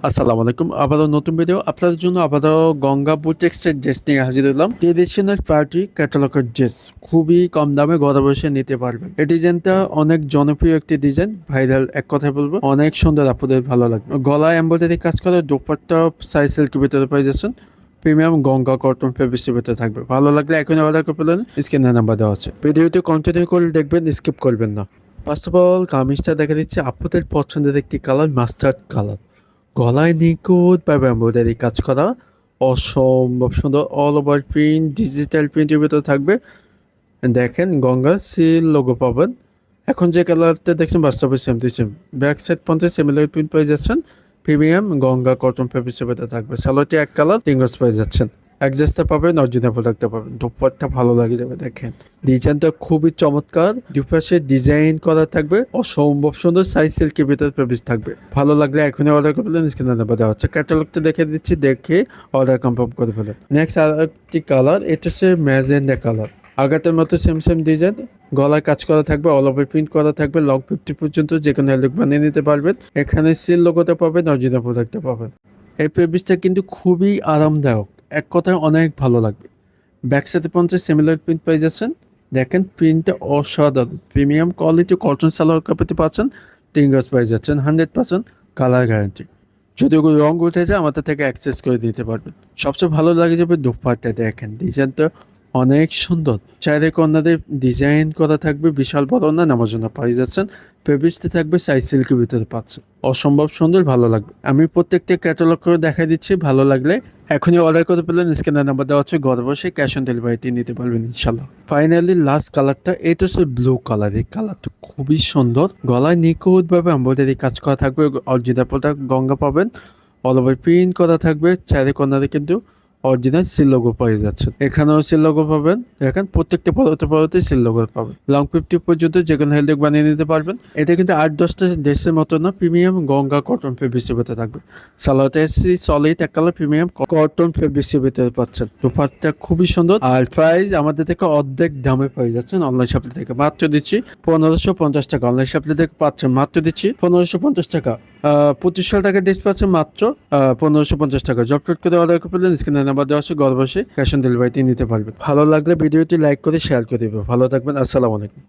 আসসালামু আলাইকুম। আবারও নতুন ভিডিও আপনাদের জন্য আবারও গঙ্গা বুটেক্সের ড্রেস নিয়ে হাজির হলাম। ট্রেডিশনাল পার্টি ক্যাটালগের ড্রেস খুবই কম দামে ঘরে বসে নিতে পারবেন। এই ডিজাইনটা অনেক জনপ্রিয় একটি ডিজাইন, ভাইরাল এক কথায় বলবো অনেক সুন্দর, আপনাদের ভালো লাগবে। গলায় এমব্রয়ডারি কাজ করা, দোপাট্টা সাই সিল্কের ভিতরে পেয়ে যাচ্ছেন। প্রিমিয়াম গঙ্গা কটন ফেব্রিক্সের ভিতরে থাকবে। ভালো লাগলে এখনই অর্ডার করে ফেলেন, স্ক্রিনে নাম্বার দেওয়া আছে। ভিডিওটি কন্টিনিউ করে দেখবেন, স্কিপ করবেন না। ফার্স্ট অফ অল কামিজটা দেখা দিচ্ছে আপনাদের পছন্দের একটি কালার, মাস্টার্ড কালার। গলায় নিখুঁতভাবে এমব্রয়ডারি কাজ করা, অসম্ভব সুন্দর। অল ওভার প্রিন্ট, ডিজিটাল প্রিন্টের ভিতরে থাকবে। দেখেন গঙ্গা সিল লোগো পাবেন। এখন যে কালারটা দেখছেন বাস্তবে same to same. Back side পর্যন্ত সিমিলার প্রিন্ট পেয়ে যাচ্ছেন। প্রিমিয়াম গঙ্গা কটন ফেব্রিক্সের ভিতরে থাকবে। সালোয়ারটি এক কালার, টিঙ্গস পেয়ে যাচ্ছেন। অ্যাডজাস্টটা পাবেন, অরিজিনাল প্রোডাক্টটা পাবেন। দুপাট্টা ভালো লাগে যাবে। দেখেন ডিজাইনটা খুবই চমৎকার, দুপাশে ডিজাইন করা থাকবে, অসম্ভব সুন্দর। সাইজ সিল্কের ভিতরে ফেব্রিক্স থাকবে। ভালো লাগলে এখনই অর্ডার করে ফেলেন, স্ক্রিনে নাম্বার দেওয়া হচ্ছে। ক্যাটালগটা দেখে দিচ্ছি, দেখে অর্ডার কনফার্ম করে ফেলেন। নেক্সট আর একটি কালার, এটা হচ্ছে ম্যাজেন্ডা কালার। আগাতের মতো সেম সেম ডিজাইন, গলায় কাজ করা থাকবে, অল ওভার প্রিন্ট করা থাকবে। লং 50 পর্যন্ত যে কোনো লুক বানিয়ে নিতে পারবেন। এখানে সিল লোগোটা পাবেন, অরিজিনাল প্রোডাক্টটা পাবেন। এই ফেব্রিক্সটা কিন্তু খুবই আরামদায়ক, এক কথায় অনেক ভালো লাগবে। ব্যাক সাইডে পঞ্চাশ সিমিলার প্রিন্ট পেয়ে যাচ্ছেন। দেখেন প্রিন্টটা অসাধারণ, প্রিমিয়াম কোয়ালিটি কটন সালোয়ার কাপড়তে পাচ্ছেন। টিঙ্গার্স পেয়ে যাচ্ছেন, 100% কালার গ্যারান্টি। যদি ওগুলো রং উঠে যায় আমাদের থেকে অ্যাক্সেস করে দিতে পারবেন। সবচেয়ে ভালো লাগে যাবে দুপাট্টা। দেখেন ডিজাইনটা অনেক সুন্দর, চাইরে কর্নারে ডিজাইন করা থাকবে, বিশাল বড় না নামার জন্য পাই যাচ্ছেন। ফেব্রিক্সতে থাকবে সাইজ সিল্কের ভিতরে পাচ্ছেন, অসম্ভব সুন্দর, ভালো লাগবে। আমি প্রত্যেকটা ক্যাটালগ করে দেখাই দিচ্ছি, ভালো লাগলে এখনই অর্ডার করতে পারলেন। স্ক্যানার নাম্বার দেওয়া হচ্ছে, ঘরে বসে ক্যাশ অন ডেলিভারিটি নিতে পারবেন ইনশাল্লাহ। ফাইনালি লাস্ট কালারটা, এটা হচ্ছে ব্লু কালার। এই কালারটা খুবই সুন্দর, গলায় নিখুঁতভাবে এমব্রয়ডারি কাজ করা থাকবে। অরিজিনাল প্রোডাক্ট গঙ্গা পাবেন, অল ওভার প্রিন্ট করা থাকবে। চাইরে কর্নারে কিন্তু অরিজিনাল সিল লোগো পেয়ে যাচ্ছেন। এখানেও সিল লোগো পাবেন। দেখেন প্রত্যেকটা পরতে সিল লোগো পাবেন। লং 50 পর্যন্ত যে কোনো হেলথ বানিয়ে নিতে পারবেন। এটা কিন্তু 8-10টা ড্রেসের মতো না, প্রিমিয়াম গঙ্গা কটন ফেব্রিক্সের ভিতরে থাকবে। সালোয়ারটা এসি সলিড এক কালার, প্রিমিয়াম কটন ফেব্রিক্সের ভিতরে পাচ্ছেন। দুপাট্টা খুবই সুন্দর। আর প্রাইস আমাদের থেকে অর্ধেক দামে পেয়ে যাচ্ছেন অনলাইন শপে থেকে। মাত্র দিচ্ছি 1550 টাকা। অনলাইন শপে থেকে পাচ্ছেন মাত্র দিচ্ছি 1550 টাকা। 2500 টাকা ড্রেস পাচ্ছেন মাত্র 1550 টাকা। জবটট করে অর্ডার করলেন, স্ক্রিনে নাম্বার দেওয়া আছে, ঘর বসে ক্যাশ অন ডেলিভারিতে নিতে পারবেন। ভালো লাগলে ভিডিওটি লাইক করে শেয়ার করে দেবেন। ভালো থাকবেন, আসসালামু আলাইকুম।